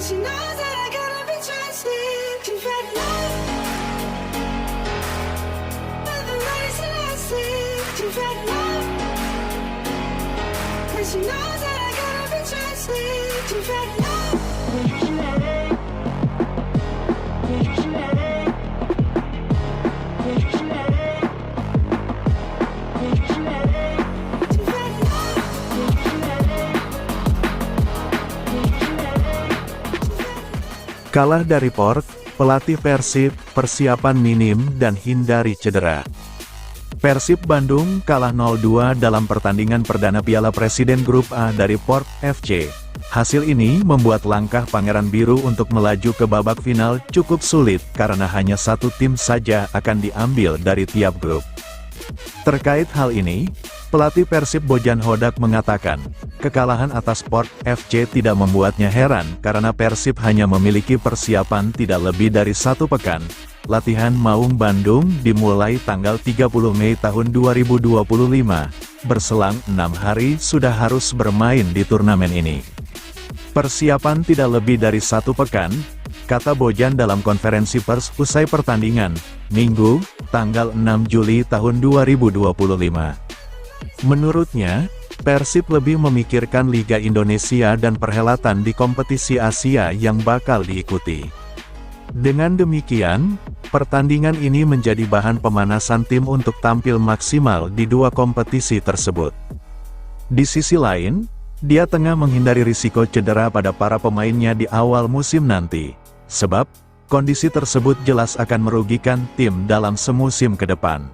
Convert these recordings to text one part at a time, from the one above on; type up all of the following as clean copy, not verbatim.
she knows that I gotta be trusted. She's had love, but the race that I see. She's had love, and she knows that I gotta be trusted. She's had love. Kalah dari Port, pelatih Persib, persiapan minim dan hindari cedera. Persib Bandung kalah 0-2 dalam pertandingan perdana Piala Presiden Grup A dari Port FC. Hasil ini membuat langkah Pangeran Biru untuk melaju ke babak final cukup sulit karena hanya satu tim saja akan diambil dari tiap grup. Terkait hal ini, pelatih Persib Bojan Hodak mengatakan, kekalahan atas Port FC tidak membuatnya heran karena Persib hanya memiliki persiapan tidak lebih dari 1 pekan. Latihan Maung Bandung dimulai tanggal 30 Mei tahun 2025. Berselang 6 hari sudah harus bermain di turnamen ini. Persiapan tidak lebih dari 1 pekan, kata Bojan dalam konferensi pers usai pertandingan, Minggu, tanggal 6 Juli tahun 2025. Menurutnya, Persib lebih memikirkan Liga Indonesia dan perhelatan di kompetisi Asia yang bakal diikuti. Dengan demikian, pertandingan ini menjadi bahan pemanasan tim untuk tampil maksimal di 2 kompetisi tersebut. Di sisi lain, dia tengah menghindari risiko cedera pada para pemainnya di awal musim nanti, sebab kondisi tersebut jelas akan merugikan tim dalam semusim ke depan.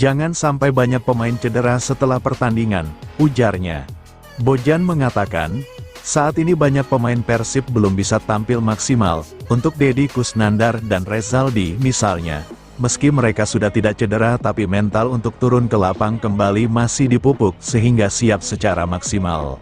Jangan sampai banyak pemain cedera setelah pertandingan, ujarnya. Bojan mengatakan, saat ini banyak pemain Persib belum bisa tampil maksimal, untuk Deddy Kusnandar dan Rezaldi misalnya. Meski mereka sudah tidak cedera tapi mental untuk turun ke lapang kembali masih dipupuk sehingga siap secara maksimal.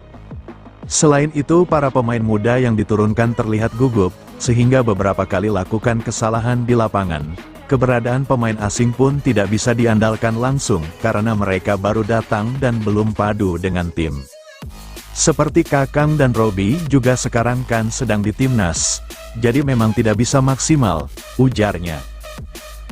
Selain itu para pemain muda yang diturunkan terlihat gugup, sehingga beberapa kali lakukan kesalahan di lapangan. Keberadaan pemain asing pun tidak bisa diandalkan langsung karena mereka baru datang dan belum padu dengan tim. Seperti Kakang dan Robi juga sekarang kan sedang di timnas, jadi memang tidak bisa maksimal, ujarnya.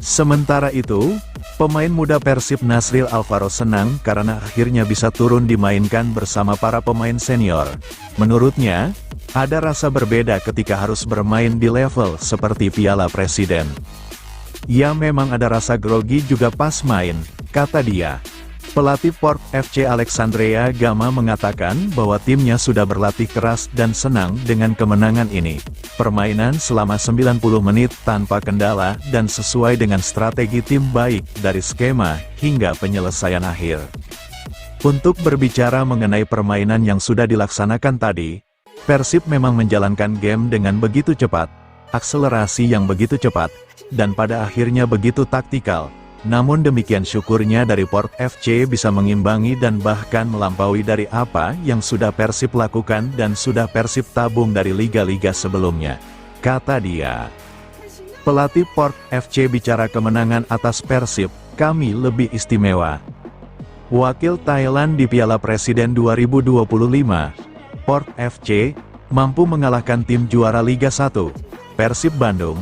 Sementara itu, pemain muda Persib Nasril Alvaro senang karena akhirnya bisa turun dimainkan bersama para pemain senior. Menurutnya, ada rasa berbeda ketika harus bermain di level seperti Piala Presiden. Ya memang ada rasa grogi juga pas main, kata dia. Pelatih Port FC Alexandria Gama mengatakan bahwa timnya sudah berlatih keras dan senang dengan kemenangan ini. Permainan selama 90 menit tanpa kendala dan sesuai dengan strategi tim baik dari skema hingga penyelesaian akhir. Untuk berbicara mengenai permainan yang sudah dilaksanakan tadi, Persib memang menjalankan game dengan begitu cepat, akselerasi yang begitu cepat, dan pada akhirnya begitu taktikal. Namun demikian syukurnya dari Port FC bisa mengimbangi dan bahkan melampaui dari apa yang sudah Persib lakukan dan sudah Persib tabung dari liga-liga sebelumnya, kata dia. Pelatih Port FC bicara kemenangan atas Persib, kami lebih istimewa. Wakil Thailand di Piala Presiden 2025, Port FC, mampu mengalahkan tim juara Liga 1, Persib Bandung.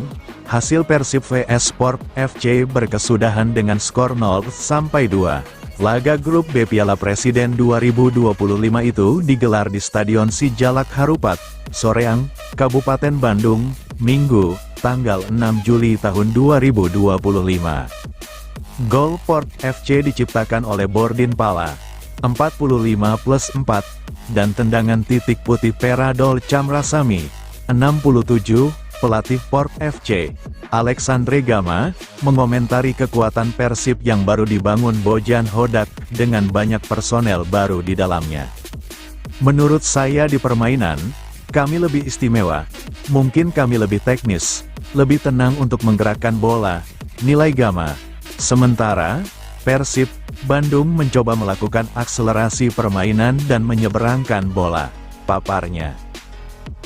Hasil Persib vs Port FC berkesudahan dengan skor 0-2. Laga grup B Piala Presiden 2025 itu digelar di Stadion Sijalak Harupat, Soreang, Kabupaten Bandung, Minggu, tanggal 6 Juli tahun 2025. Gol Port FC diciptakan oleh Bordin Pala, 45+4, dan tendangan titik putih Peradol Chamrasami, 67. Pelatih Port FC, Alexandre Gama, mengomentari kekuatan Persib yang baru dibangun Bojan Hodak dengan banyak personel baru di dalamnya. Menurut saya di permainan, kami lebih istimewa, mungkin kami lebih teknis, lebih tenang untuk menggerakkan bola, nilai Gama. Sementara, Persib Bandung mencoba melakukan akselerasi permainan dan menyeberangkan bola, paparnya.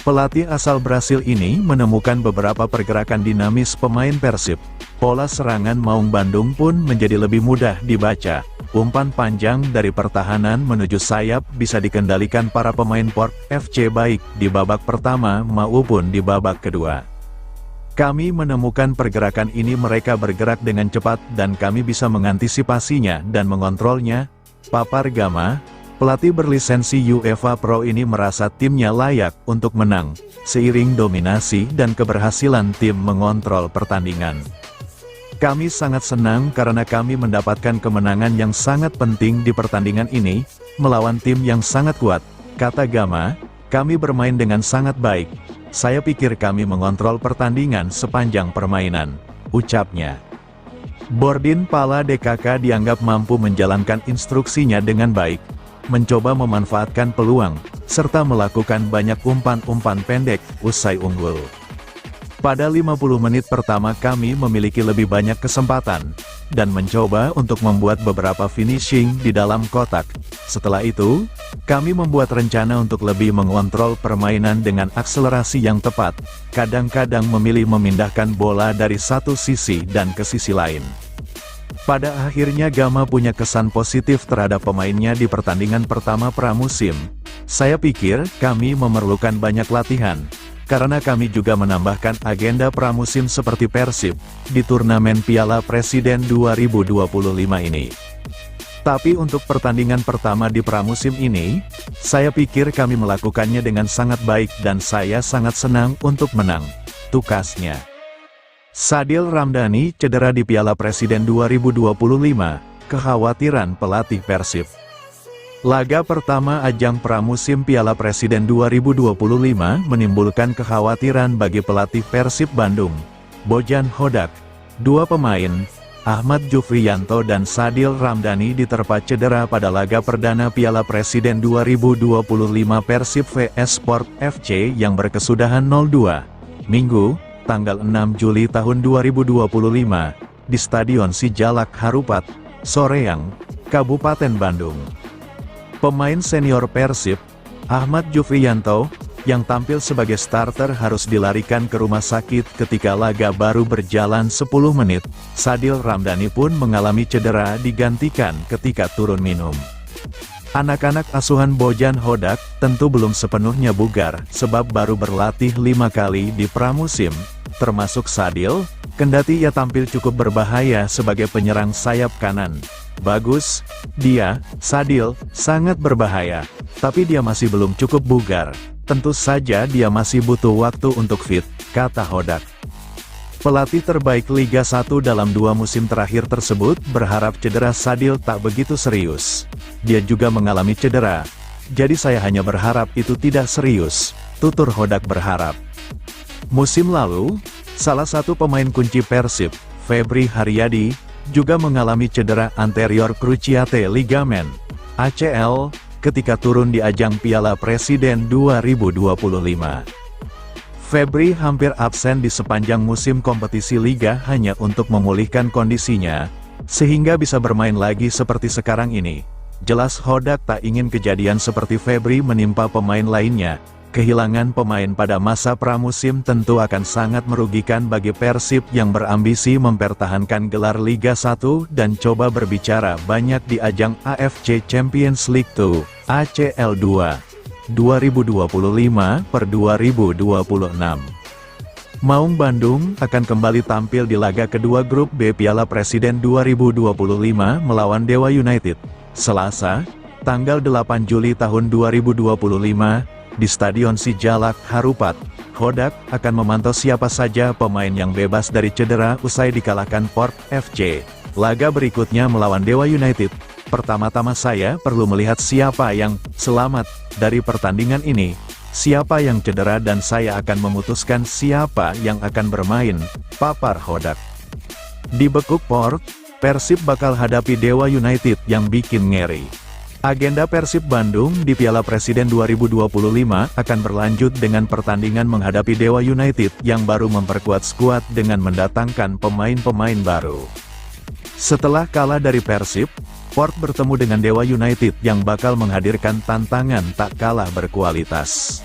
Pelatih asal Brasil ini menemukan beberapa pergerakan dinamis pemain Persib. Pola serangan Maung Bandung pun menjadi lebih mudah dibaca. Umpan panjang dari pertahanan menuju sayap bisa dikendalikan para pemain Port FC baik di babak pertama maupun di babak kedua. Kami menemukan pergerakan ini mereka bergerak dengan cepat dan kami bisa mengantisipasinya dan mengontrolnya. Papar Gama, pelatih berlisensi UEFA Pro ini merasa timnya layak untuk menang, seiring dominasi dan keberhasilan tim mengontrol pertandingan. Kami sangat senang karena kami mendapatkan kemenangan yang sangat penting di pertandingan ini, melawan tim yang sangat kuat, kata Gama. Kami bermain dengan sangat baik. Saya pikir kami mengontrol pertandingan sepanjang permainan, ucapnya. Bordin Pala DKK dianggap mampu menjalankan instruksinya dengan baik, mencoba memanfaatkan peluang, serta melakukan banyak umpan-umpan pendek, usai unggul. Pada 50 menit pertama kami memiliki lebih banyak kesempatan, dan mencoba untuk membuat beberapa finishing di dalam kotak. Setelah itu, kami membuat rencana untuk lebih mengontrol permainan dengan akselerasi yang tepat, kadang-kadang memilih memindahkan bola dari satu sisi dan ke sisi lain. Pada akhirnya Gama punya kesan positif terhadap pemainnya di pertandingan pertama pramusim. Saya pikir kami memerlukan banyak latihan, karena kami juga menambahkan agenda pramusim seperti Persib, di turnamen Piala Presiden 2025 ini. Tapi untuk pertandingan pertama di pramusim ini, saya pikir kami melakukannya dengan sangat baik dan saya sangat senang untuk menang, tukasnya. Sadil Ramdhani cedera di Piala Presiden 2025, kekhawatiran pelatih Persib. Laga pertama ajang pramusim Piala Presiden 2025 menimbulkan kekhawatiran bagi pelatih Persib Bandung, Bojan Hodak. Dua pemain, Ahmad Jufriyanto dan Sadil Ramdhani diterpa cedera pada laga perdana Piala Presiden 2025 Persib vs Sport FC yang berkesudahan 0-2, Minggu, tanggal 6 Juli tahun 2025, di Stadion Sijalak Harupat, Soreang, Kabupaten Bandung. Pemain senior Persib, Ahmad Jufriyanto, yang tampil sebagai starter harus dilarikan ke rumah sakit ketika laga baru berjalan 10 menit. Sadil Ramdhani pun mengalami cedera digantikan ketika turun minum. Anak-anak asuhan Bojan Hodak tentu belum sepenuhnya bugar sebab baru berlatih 5 kali di pramusim, termasuk Sadil, kendati ia tampil cukup berbahaya sebagai penyerang sayap kanan. Bagus, Sadil, sangat berbahaya, tapi dia masih belum cukup bugar. Tentu saja dia masih butuh waktu untuk fit, kata Hodak. Pelatih terbaik Liga 1 dalam 2 musim terakhir tersebut berharap cedera Sadil tak begitu serius. Dia juga mengalami cedera, jadi saya hanya berharap itu tidak serius, tutur Hodak berharap. Musim lalu, salah satu pemain kunci Persib, Febri Haryadi, juga mengalami cedera anterior cruciate ligamen, ACL, ketika turun di ajang Piala Presiden 2025. Febri hampir absen di sepanjang musim kompetisi Liga hanya untuk memulihkan kondisinya, sehingga bisa bermain lagi seperti sekarang ini. Jelas Hodak tak ingin kejadian seperti Febri menimpa pemain lainnya. Kehilangan pemain pada masa pramusim tentu akan sangat merugikan bagi Persib yang berambisi mempertahankan gelar Liga 1 dan coba berbicara banyak di ajang AFC Champions League 2, ACL 2, 2025/2026. Maung Bandung akan kembali tampil di laga kedua grup B Piala Presiden 2025 melawan Dewa United, Selasa, tanggal 8 Juli tahun 2025, di Stadion Sijalak Harupat. Hodak akan memantau siapa saja pemain yang bebas dari cedera usai dikalahkan Port FC. Laga berikutnya melawan Dewa United. Pertama-tama saya perlu melihat siapa yang selamat dari pertandingan ini, siapa yang cedera dan saya akan memutuskan siapa yang akan bermain, papar Hodak. Di bekuk Port, Persib bakal hadapi Dewa United yang bikin ngeri. Agenda Persib Bandung di Piala Presiden 2025 akan berlanjut dengan pertandingan menghadapi Dewa United yang baru memperkuat skuad dengan mendatangkan pemain-pemain baru. Setelah kalah dari Persib, Port bertemu dengan Dewa United yang bakal menghadirkan tantangan tak kalah berkualitas.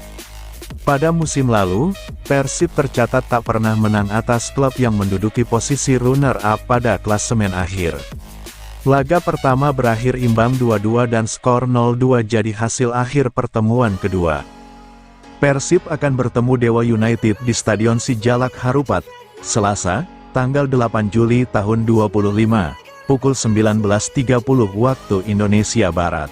Pada musim lalu, Persib tercatat tak pernah menang atas klub yang menduduki posisi runner-up pada klasemen akhir. Laga pertama berakhir imbang 2-2 dan skor 0-2 jadi hasil akhir pertemuan kedua. Persib akan bertemu Dewa United di Stadion Sijalak Harupat, Selasa, tanggal 8 Juli tahun 25, pukul 19.30 waktu Indonesia Barat.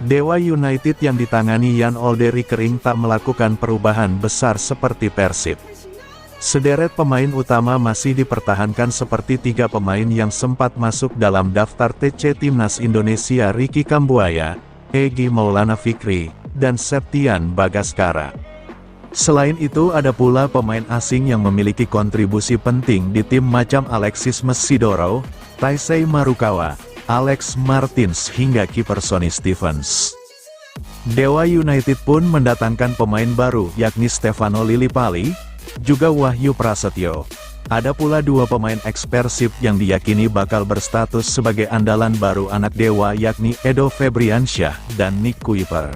Dewa United yang ditangani Jan Olderi Kering tak melakukan perubahan besar seperti Persib. Sederet pemain utama masih dipertahankan seperti 3 pemain yang sempat masuk dalam daftar TC Timnas Indonesia: Ricky Kambuaya, Egy Maulana Fikri, dan Septian Bagaskara. Selain itu ada pula pemain asing yang memiliki kontribusi penting di tim macam Alexis Mesidoro, Taisei Marukawa, Alex Martins hingga kiper Sonny Stevens. Dewa United pun mendatangkan pemain baru yakni Stefano Lillipali, juga Wahyu Prasetyo. Ada pula 2 pemain ex Persib yang diyakini bakal berstatus sebagai andalan baru anak Dewa yakni Edo Febriansyah dan Nick Kuiper.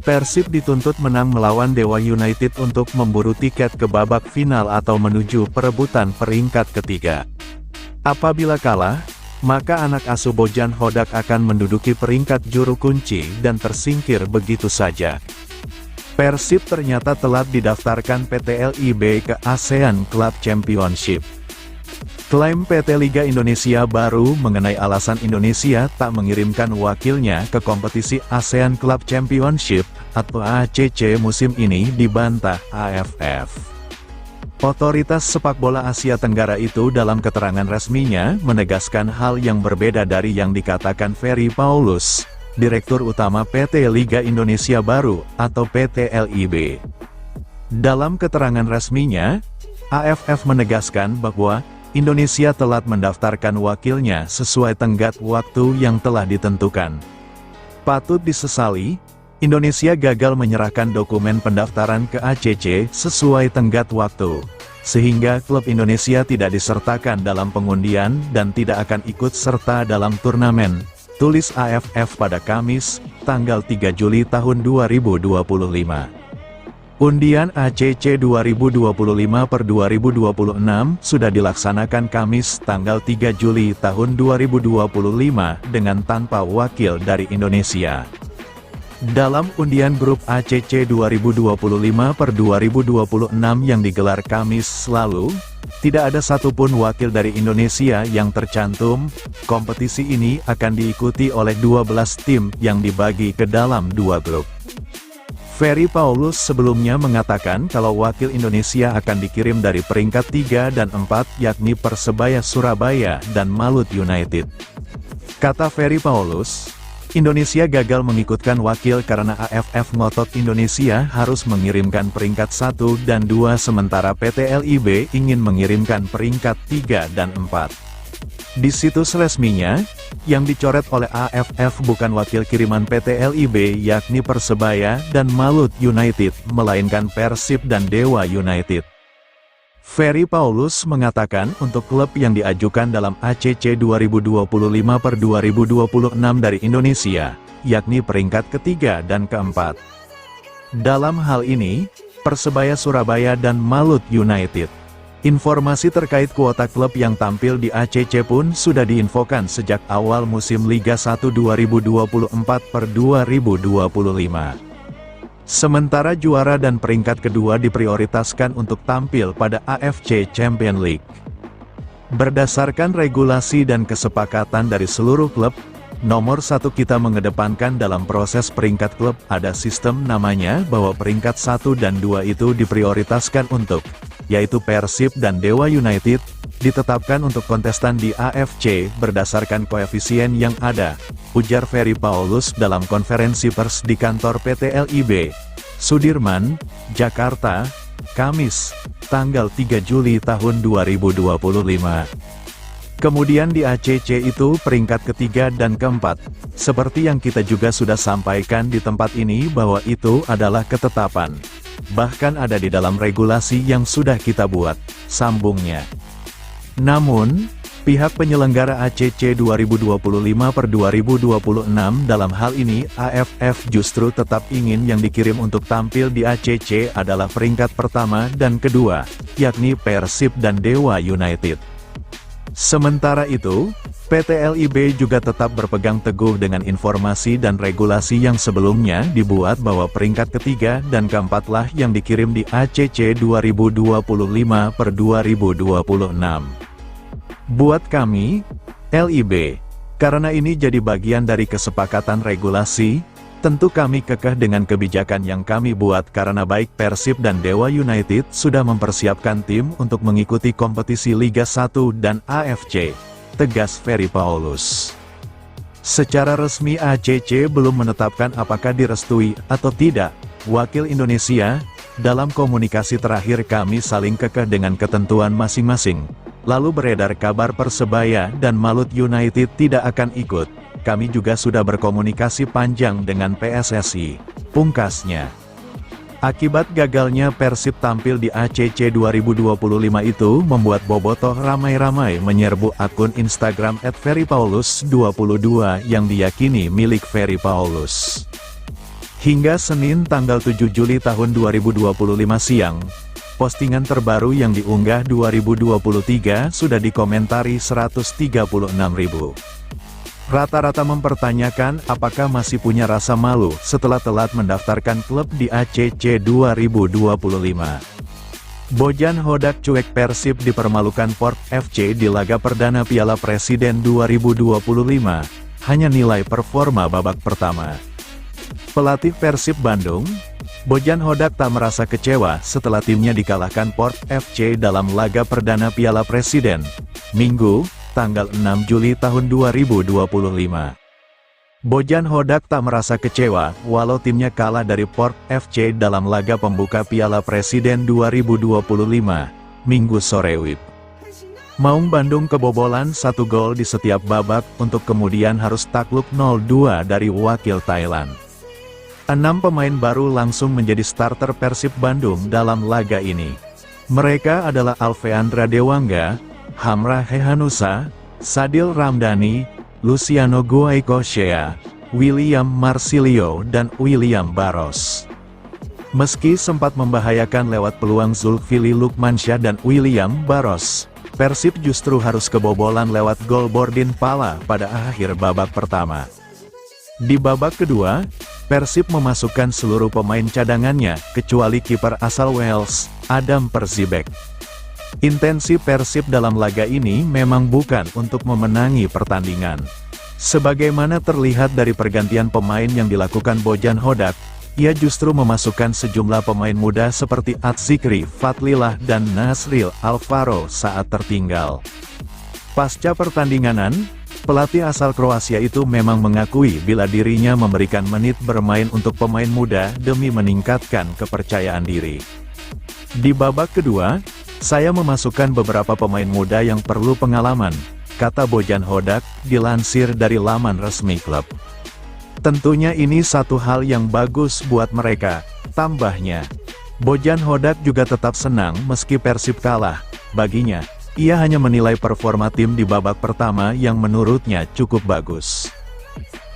Persib dituntut menang melawan Dewa United untuk memburu tiket ke babak final atau menuju perebutan peringkat ketiga. Apabila kalah, maka anak asuh Bojan Hodak akan menduduki peringkat juru kunci dan tersingkir begitu saja. Persib ternyata telat didaftarkan PT LIB ke ASEAN Club Championship. Klaim PT Liga Indonesia baru mengenai alasan Indonesia tak mengirimkan wakilnya ke kompetisi ASEAN Club Championship atau ACC musim ini dibantah AFF. Otoritas sepak bola Asia Tenggara itu dalam keterangan resminya menegaskan hal yang berbeda dari yang dikatakan Ferry Paulus, Direktur Utama PT Liga Indonesia Baru atau PT LIB. Dalam keterangan resminya, AFF menegaskan bahwa Indonesia telat mendaftarkan wakilnya sesuai tenggat waktu yang telah ditentukan. Patut disesali, Indonesia gagal menyerahkan dokumen pendaftaran ke ACC sesuai tenggat waktu, sehingga klub Indonesia tidak disertakan dalam pengundian dan tidak akan ikut serta dalam turnamen, tulis AFF pada Kamis, tanggal 3 Juli tahun 2025. Undian ACC 2025/2026 sudah dilaksanakan Kamis tanggal 3 Juli tahun 2025 dengan tanpa wakil dari Indonesia. Dalam undian grup ACC 2025/2026 yang digelar Kamis lalu, tidak ada satupun wakil dari Indonesia yang tercantum. Kompetisi ini akan diikuti oleh 12 tim yang dibagi ke dalam 2 grup. Ferry Paulus sebelumnya mengatakan kalau wakil Indonesia akan dikirim dari peringkat 3 dan 4 yakni Persebaya Surabaya dan Malut United. Kata Ferry Paulus, Indonesia gagal mengikutkan wakil karena AFF ngotot Indonesia harus mengirimkan peringkat 1 dan 2 sementara PT LIB ingin mengirimkan peringkat 3 dan 4. Di situs resminya, yang dicoret oleh AFF bukan wakil kiriman PT LIB yakni Persebaya dan Malut United, melainkan Persib dan Dewa United. Ferry Paulus mengatakan untuk klub yang diajukan dalam ACC 2025/2026 dari Indonesia, yakni peringkat ketiga dan keempat. Dalam hal ini, Persebaya Surabaya dan Malut United. Informasi terkait kuota klub yang tampil di ACC pun sudah diinfokan sejak awal musim Liga 1 2024/2025. Sementara juara dan peringkat kedua diprioritaskan untuk tampil pada AFC Champions League. Berdasarkan regulasi dan kesepakatan dari seluruh klub, nomor 1 kita mengedepankan dalam proses peringkat klub ada sistem namanya bahwa peringkat 1 dan 2 itu diprioritaskan untuk, yaitu Persib dan Dewa United, ditetapkan untuk kontestan di AFC berdasarkan koefisien yang ada, ujar Ferry Paulus dalam konferensi pers di kantor PT LIB, Sudirman, Jakarta, Kamis, tanggal 3 Juli tahun 2025. Kemudian di ACC itu peringkat ketiga dan keempat, seperti yang kita juga sudah sampaikan di tempat ini bahwa itu adalah ketetapan. Bahkan ada di dalam regulasi yang sudah kita buat, sambungnya. Namun, pihak penyelenggara ACC 2025/2026 dalam hal ini AFF justru tetap ingin yang dikirim untuk tampil di ACC adalah peringkat pertama dan kedua, yakni Persib dan Dewa United. Sementara itu, PT LIB juga tetap berpegang teguh dengan informasi dan regulasi yang sebelumnya dibuat bahwa peringkat ketiga dan keempatlah yang dikirim di ACC 2025/2026. Buat kami, LIB, karena ini jadi bagian dari kesepakatan regulasi, tentu kami kekeh dengan kebijakan yang kami buat karena baik Persib dan Dewa United sudah mempersiapkan tim untuk mengikuti kompetisi Liga 1 dan AFC. Tegas Ferry Paulus. Secara resmi ACC belum menetapkan apakah direstui atau tidak. Wakil Indonesia, dalam komunikasi terakhir kami saling kekeh dengan ketentuan masing-masing. Lalu beredar kabar Persebaya dan Malut United tidak akan ikut. Kami juga sudah berkomunikasi panjang dengan PSSI. Pungkasnya. Akibat gagalnya Persib tampil di ACC 2025 itu membuat bobotoh ramai-ramai menyerbu akun Instagram @ferrypaulus22 yang diyakini milik Ferry Paulus. Hingga Senin tanggal 7 Juli tahun 2025 siang, postingan terbaru yang diunggah 2023 sudah dikomentari 136.000. Rata-rata mempertanyakan apakah masih punya rasa malu setelah telat mendaftarkan klub di ACC 2025. Bojan Hodak cuek Persib dipermalukan Port FC di laga perdana Piala Presiden 2025, hanya nilai performa babak pertama. Pelatih Persib Bandung, Bojan Hodak tak merasa kecewa setelah timnya dikalahkan Port FC dalam laga perdana Piala Presiden, Minggu, tanggal 6 Juli tahun 2025. Bojan Hodak tak merasa kecewa, walau timnya kalah dari Port FC dalam laga pembuka Piala Presiden 2025, Minggu sore WIB. Maung Bandung kebobolan 1 gol di setiap babak untuk kemudian harus takluk 0-2 dari wakil Thailand. 6 pemain baru langsung menjadi starter Persib Bandung dalam laga ini. Mereka adalah Alveandra Dewangga, Hamrah Hehanusa, Sadil Ramdhani, Luciano Guaicochea, William Marsilio dan William Barros. Meski sempat membahayakan lewat peluang Zulkifli Lukmansyah dan William Barros, Persib justru harus kebobolan lewat gol Bordin Pala pada akhir babak pertama. Di babak kedua, Persib memasukkan seluruh pemain cadangannya, kecuali kiper asal Wales, Adam Perzibek. Intensi Persib dalam laga ini memang bukan untuk memenangi pertandingan. Sebagaimana terlihat dari pergantian pemain yang dilakukan Bojan Hodak, ia justru memasukkan sejumlah pemain muda seperti Atzikri Fadlilah dan Nasril Alvaro saat tertinggal. Pasca pertandingan, pelatih asal Kroasia itu memang mengakui bila dirinya memberikan menit bermain untuk pemain muda demi meningkatkan kepercayaan diri. Di babak kedua, saya memasukkan beberapa pemain muda yang perlu pengalaman, kata Bojan Hodak, dilansir dari laman resmi klub. Tentunya ini satu hal yang bagus buat mereka, tambahnya. Bojan Hodak juga tetap senang meski Persib kalah. Baginya, ia hanya menilai performa tim di babak pertama yang menurutnya cukup bagus.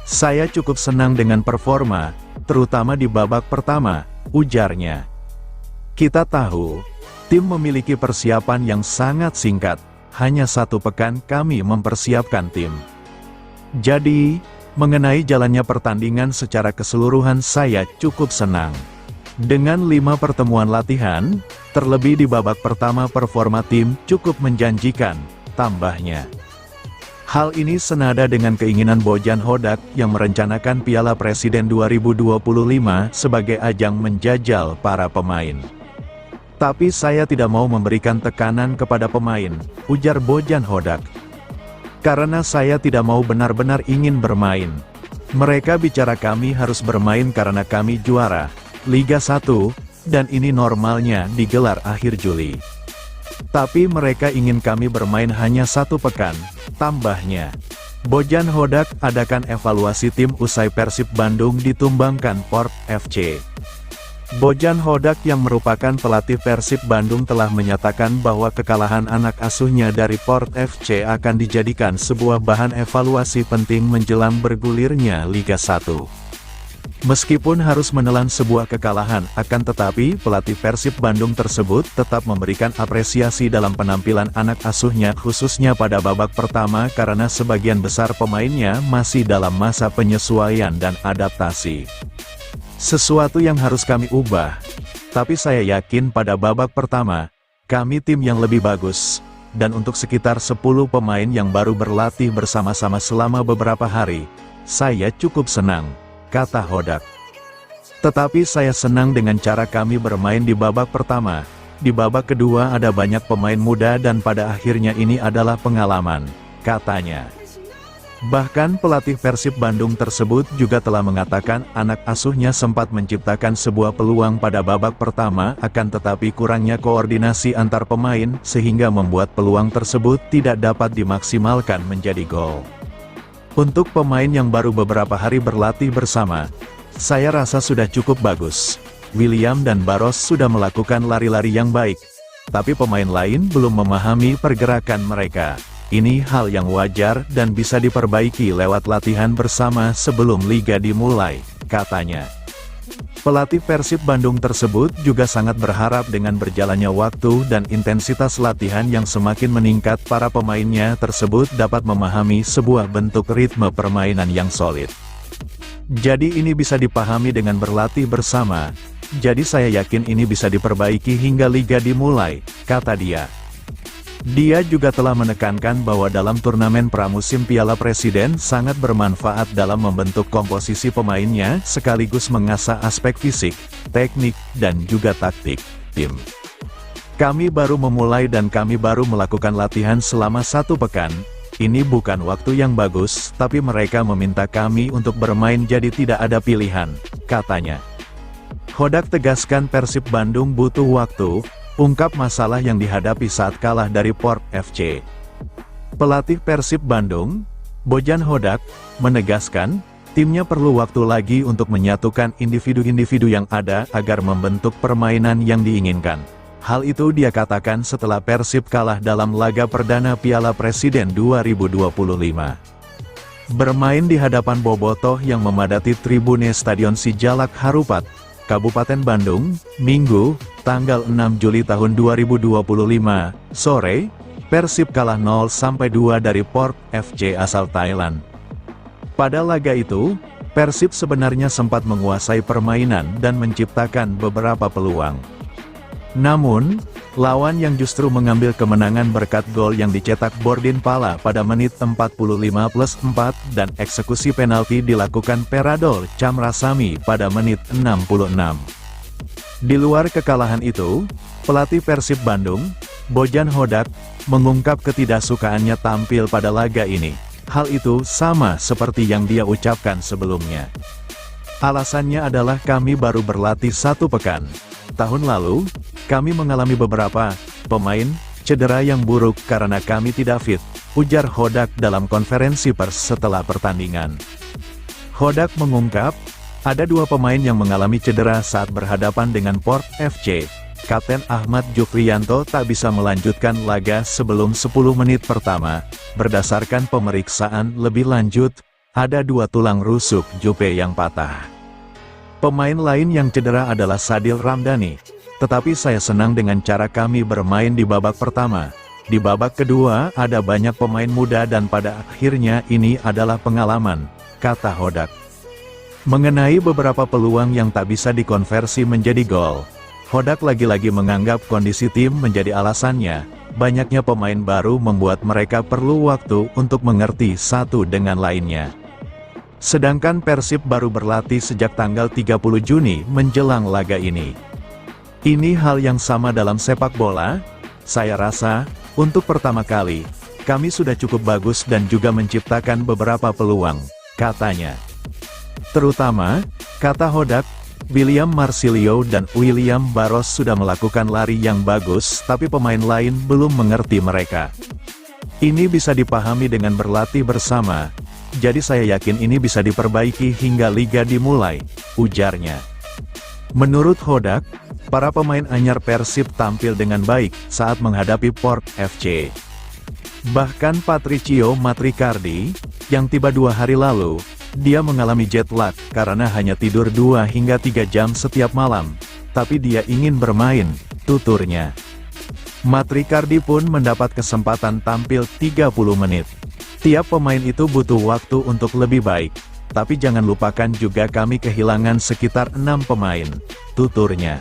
Saya cukup senang dengan performa, terutama di babak pertama, ujarnya. Kita tahu, tim memiliki persiapan yang sangat singkat, hanya 1 pekan kami mempersiapkan tim. Jadi, mengenai jalannya pertandingan secara keseluruhan saya cukup senang. Dengan 5 pertemuan latihan, terlebih di babak pertama performa tim cukup menjanjikan, tambahnya. Hal ini senada dengan keinginan Bojan Hodak yang merencanakan Piala Presiden 2025 sebagai ajang menjajal para pemain. Tapi saya tidak mau memberikan tekanan kepada pemain, ujar Bojan Hodak. Karena saya tidak mau benar-benar ingin bermain. Mereka bicara kami harus bermain karena kami juara Liga 1, dan ini normalnya digelar akhir Juli. Tapi mereka ingin kami bermain hanya 1 pekan, tambahnya. Bojan Hodak adakan evaluasi tim usai Persib Bandung ditumbangkan Port FC. Bojan Hodak yang merupakan pelatih Persib Bandung telah menyatakan bahwa kekalahan anak asuhnya dari Port FC akan dijadikan sebuah bahan evaluasi penting menjelang bergulirnya Liga 1. Meskipun harus menelan sebuah kekalahan, akan tetapi pelatih Persib Bandung tersebut tetap memberikan apresiasi dalam penampilan anak asuhnya khususnya pada babak pertama karena sebagian besar pemainnya masih dalam masa penyesuaian dan adaptasi. Sesuatu yang harus kami ubah, tapi saya yakin pada babak pertama, kami tim yang lebih bagus, dan untuk sekitar 10 pemain yang baru berlatih bersama-sama selama beberapa hari, saya cukup senang, kata Hodak. Tetapi saya senang dengan cara kami bermain di babak pertama. Di babak kedua ada banyak pemain muda dan pada akhirnya ini adalah pengalaman, katanya. Bahkan pelatih Persib Bandung tersebut juga telah mengatakan anak asuhnya sempat menciptakan sebuah peluang pada babak pertama akan tetapi kurangnya koordinasi antar pemain sehingga membuat peluang tersebut tidak dapat dimaksimalkan menjadi gol. Untuk pemain yang baru beberapa hari berlatih bersama, saya rasa sudah cukup bagus. William dan Baros sudah melakukan lari-lari yang baik, tapi pemain lain belum memahami pergerakan mereka. Ini hal yang wajar dan bisa diperbaiki lewat latihan bersama sebelum liga dimulai, katanya. Pelatih Persib Bandung tersebut juga sangat berharap dengan berjalannya waktu dan intensitas latihan yang semakin meningkat para pemainnya tersebut dapat memahami sebuah bentuk ritme permainan yang solid. Jadi ini bisa dipahami dengan berlatih bersama, jadi saya yakin ini bisa diperbaiki hingga liga dimulai, kata dia. Dia juga telah menekankan bahwa dalam turnamen pramusim Piala Presiden sangat bermanfaat dalam membentuk komposisi pemainnya sekaligus mengasah aspek fisik, teknik, dan juga taktik tim. Kami baru memulai dan kami baru melakukan latihan selama 1 pekan, ini bukan waktu yang bagus, tapi mereka meminta kami untuk bermain jadi tidak ada pilihan, katanya. Hodak tegaskan Persib Bandung butuh waktu, ungkap masalah yang dihadapi saat kalah dari Port FC. Pelatih Persib Bandung, Bojan Hodak, menegaskan, timnya perlu waktu lagi untuk menyatukan individu-individu yang ada agar membentuk permainan yang diinginkan. Hal itu dia katakan setelah Persib kalah dalam laga perdana Piala Presiden 2025. Bermain di hadapan bobotoh yang memadati tribune Stadion Sijalak Harupat, Kabupaten Bandung, Minggu, tanggal 6 Juli tahun 2025, sore, Persib kalah 0-2 dari Port FC asal Thailand. Pada laga itu, Persib sebenarnya sempat menguasai permainan dan menciptakan beberapa peluang. Namun, lawan yang justru mengambil kemenangan berkat gol yang dicetak Bordin Pala pada menit 45+4 dan eksekusi penalti dilakukan Peradol Camrasami pada menit 66. Di luar kekalahan itu, pelatih Persib Bandung, Bojan Hodak, mengungkap ketidaksukaannya tampil pada laga ini. Hal itu sama seperti yang dia ucapkan sebelumnya. Alasannya adalah kami baru berlatih 1 pekan. Tahun lalu, kami mengalami beberapa pemain cedera yang buruk karena kami tidak fit, ujar Hodak dalam konferensi pers setelah pertandingan. Hodak mengungkap, ada 2 pemain yang mengalami cedera saat berhadapan dengan Port FC. Kapten Ahmad Jufriyanto tak bisa melanjutkan laga sebelum 10 menit pertama. Berdasarkan pemeriksaan lebih lanjut, ada 2 tulang rusuk Jupe yang patah. Pemain lain yang cedera adalah Sadil Ramdhani. Tetapi saya senang dengan cara kami bermain di babak pertama. Di babak kedua ada banyak pemain muda dan pada akhirnya ini adalah pengalaman, kata Hodak. Mengenai beberapa peluang yang tak bisa dikonversi menjadi gol, Hodak lagi-lagi menganggap kondisi tim menjadi alasannya. Banyaknya pemain baru membuat mereka perlu waktu untuk mengerti satu dengan lainnya. Sedangkan Persib baru berlatih sejak tanggal 30 Juni menjelang laga ini. Ini hal yang sama dalam sepak bola, saya rasa, untuk pertama kali, kami sudah cukup bagus dan juga menciptakan beberapa peluang, katanya. Terutama, kata Hodak, William Marsilio dan William Baros sudah melakukan lari yang bagus tapi pemain lain belum mengerti mereka. Ini bisa dipahami dengan berlatih bersama, jadi saya yakin ini bisa diperbaiki hingga liga dimulai, ujarnya. Menurut Hodak, para pemain anyar Persib tampil dengan baik saat menghadapi Port FC. Bahkan Patricio Matricardi, yang tiba 2 hari lalu, Dia mengalami jet lag karena hanya tidur 2 hingga 3 jam setiap malam, tapi dia ingin bermain, tuturnya. Matt Ricardi pun mendapat kesempatan tampil 30 menit. Tiap pemain itu butuh waktu untuk lebih baik, tapi jangan lupakan juga kami kehilangan sekitar 6 pemain, tuturnya.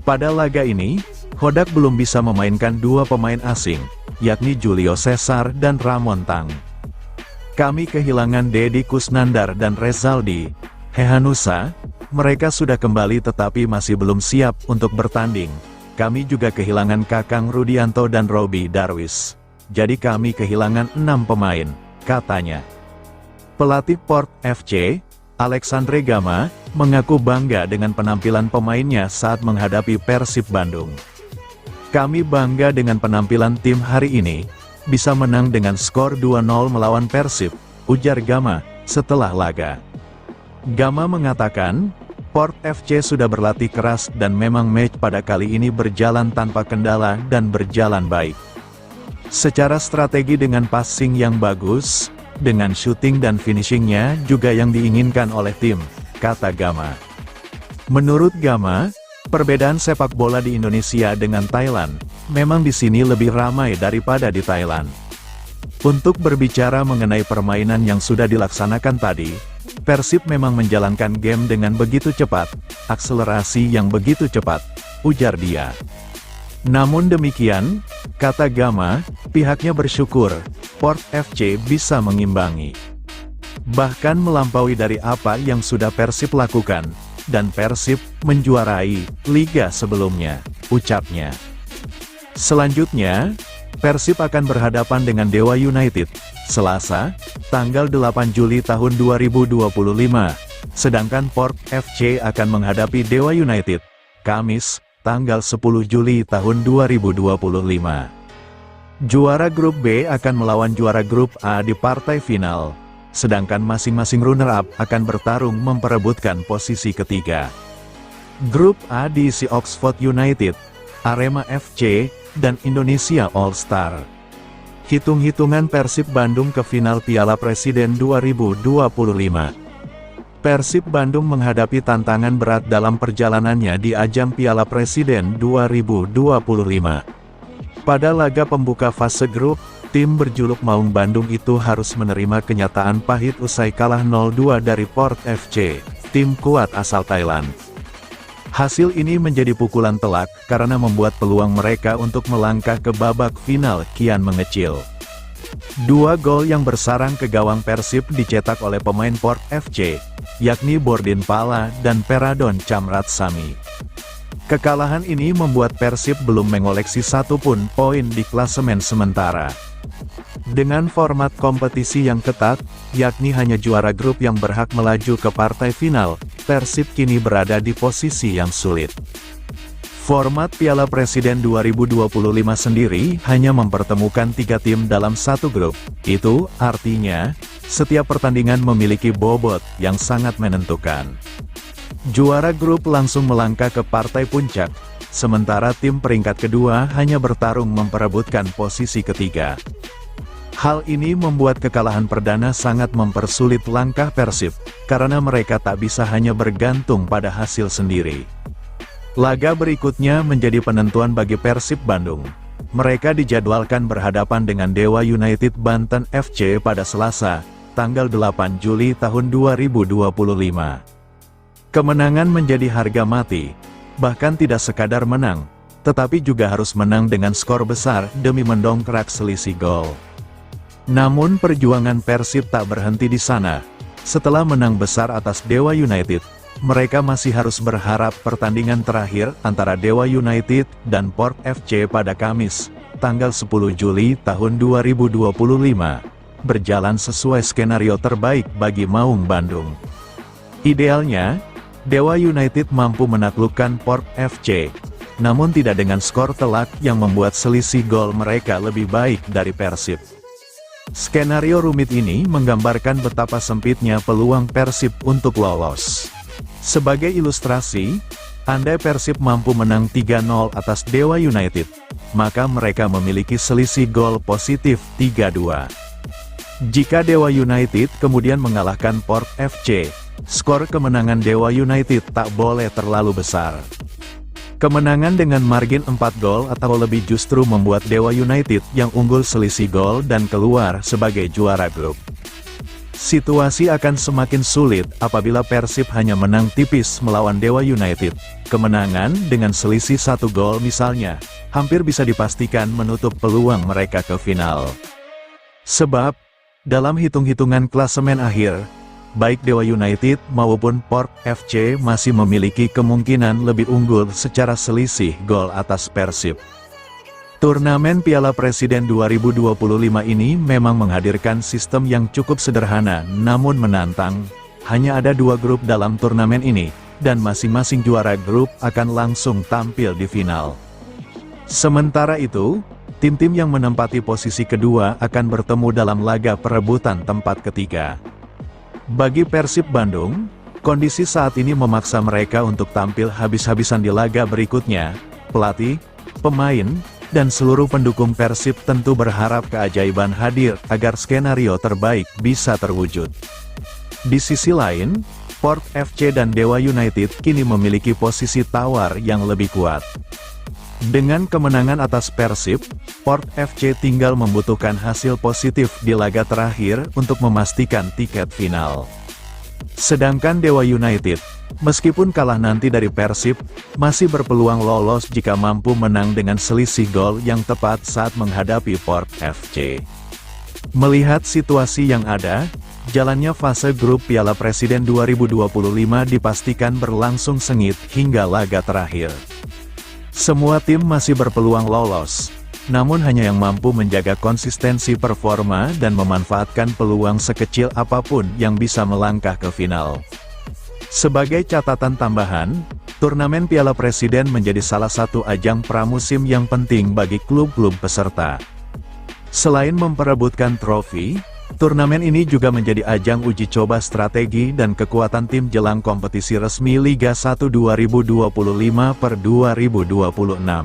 Pada laga ini, Hodak belum bisa memainkan 2 pemain asing, yakni Julio Cesar dan Ramon Tang. Kami kehilangan Deddy Kusnandar dan Rezaldi Hehanusa, mereka sudah kembali tetapi masih belum siap untuk bertanding. Kami juga kehilangan Kakang Rudianto dan Robbie Darwis. Jadi kami kehilangan 6 pemain, katanya. Pelatih Port FC, Alexandre Gama, mengaku bangga dengan penampilan pemainnya saat menghadapi Persib Bandung. Kami bangga dengan penampilan tim hari ini, bisa menang dengan skor 2-0 melawan Persib, ujar Gama, setelah laga. Gama mengatakan, Port FC sudah berlatih keras dan memang match pada kali ini berjalan tanpa kendala dan berjalan baik. Secara strategi dengan passing yang bagus, dengan shooting dan finishingnya juga yang diinginkan oleh tim, kata Gama. Menurut Gama, perbedaan sepak bola di Indonesia dengan Thailand, memang di sini lebih ramai daripada di Thailand. Untuk berbicara mengenai permainan yang sudah dilaksanakan tadi, Persib memang menjalankan game dengan begitu cepat, akselerasi yang begitu cepat, ujar dia. Namun demikian, kata Gama, pihaknya bersyukur, Port FC bisa mengimbangi. Bahkan melampaui dari apa yang sudah Persib lakukan, dan Persib menjuarai liga sebelumnya, ucapnya. Selanjutnya, Persib akan berhadapan dengan Dewa United, Selasa, tanggal 8 Juli tahun 2025, sedangkan Port FC akan menghadapi Dewa United, Kamis, tanggal 10 Juli tahun 2025. Juara grup B akan melawan juara grup A di partai final, sedangkan masing-masing runner-up akan bertarung memperebutkan posisi ketiga. Grup A diisi Oxford United, Arema FC, dan Indonesia All-Star. Hitung-hitungan Persib Bandung ke final Piala Presiden 2025. Persib Bandung menghadapi tantangan berat dalam perjalanannya di ajang Piala Presiden 2025. Pada laga pembuka fase grup, tim berjuluk Maung Bandung itu harus menerima kenyataan pahit usai kalah 0-2 dari Port FC, tim kuat asal Thailand. Hasil ini menjadi pukulan telak karena membuat peluang mereka untuk melangkah ke babak final kian mengecil. 2 gol yang bersarang ke gawang Persib dicetak oleh pemain Port FC, yakni Bordin Pala dan Peradon Chamratsami. Kekalahan ini membuat Persib belum mengoleksi satupun poin di klasemen sementara. Dengan format kompetisi yang ketat, yakni hanya juara grup yang berhak melaju ke partai final, Persib kini berada di posisi yang sulit. Format Piala Presiden 2025 sendiri hanya mempertemukan 3 tim dalam satu grup. Itu artinya, setiap pertandingan memiliki bobot yang sangat menentukan. Juara grup langsung melangkah ke partai puncak, sementara tim peringkat kedua hanya bertarung memperebutkan posisi ketiga. Hal ini membuat kekalahan perdana sangat mempersulit langkah Persib, karena mereka tak bisa hanya bergantung pada hasil sendiri. Laga berikutnya menjadi penentuan bagi Persib Bandung. Mereka dijadwalkan berhadapan dengan Dewa United Banten FC pada Selasa, tanggal 8 Juli tahun 2025. Kemenangan menjadi harga mati, bahkan tidak sekadar menang, tetapi juga harus menang dengan skor besar demi mendongkrak selisih gol. Namun perjuangan Persib tak berhenti di sana. Setelah menang besar atas Dewa United, mereka masih harus berharap pertandingan terakhir antara Dewa United dan Port FC pada Kamis, tanggal 10 Juli tahun 2025, berjalan sesuai skenario terbaik bagi Maung Bandung. Idealnya, Dewa United mampu menaklukkan Port FC, namun tidak dengan skor telak yang membuat selisih gol mereka lebih baik dari Persib. Skenario rumit ini menggambarkan betapa sempitnya peluang Persib untuk lolos. Sebagai ilustrasi, andai Persib mampu menang 3-0 atas Dewa United, maka mereka memiliki selisih gol positif 3-2. Jika Dewa United kemudian mengalahkan Port FC, skor kemenangan Dewa United tak boleh terlalu besar. Kemenangan dengan margin 4 gol atau lebih justru membuat Dewa United yang unggul selisih gol dan keluar sebagai juara grup. Situasi akan semakin sulit apabila Persib hanya menang tipis melawan Dewa United. Kemenangan dengan selisih 1 gol misalnya, hampir bisa dipastikan menutup peluang mereka ke final. Sebab, dalam hitung-hitungan klasemen akhir, baik Dewa United maupun Port FC masih memiliki kemungkinan lebih unggul secara selisih gol atas Persib. Turnamen Piala Presiden 2025 ini memang menghadirkan sistem yang cukup sederhana namun menantang. Hanya ada 2 grup dalam turnamen ini, dan masing-masing juara grup akan langsung tampil di final. Sementara itu, tim-tim yang menempati posisi kedua akan bertemu dalam laga perebutan tempat ketiga. Bagi Persib Bandung, kondisi saat ini memaksa mereka untuk tampil habis-habisan di laga berikutnya. Pelatih, pemain, dan seluruh pendukung Persib tentu berharap keajaiban hadir agar skenario terbaik bisa terwujud. Di sisi lain, Port FC dan Dewa United kini memiliki posisi tawar yang lebih kuat. Dengan kemenangan atas Persib, Port FC tinggal membutuhkan hasil positif di laga terakhir untuk memastikan tiket final. Sedangkan Dewa United, meskipun kalah nanti dari Persib, masih berpeluang lolos jika mampu menang dengan selisih gol yang tepat saat menghadapi Port FC. Melihat situasi yang ada, jalannya fase grup Piala Presiden 2025 dipastikan berlangsung sengit hingga laga terakhir. Semua tim masih berpeluang lolos, namun hanya yang mampu menjaga konsistensi performa dan memanfaatkan peluang sekecil apapun yang bisa melangkah ke final. Sebagai catatan tambahan, turnamen Piala Presiden menjadi salah satu ajang pramusim yang penting bagi klub-klub peserta. Selain memperebutkan trofi, turnamen ini juga menjadi ajang uji coba strategi dan kekuatan tim jelang kompetisi resmi Liga 1 2025/2026.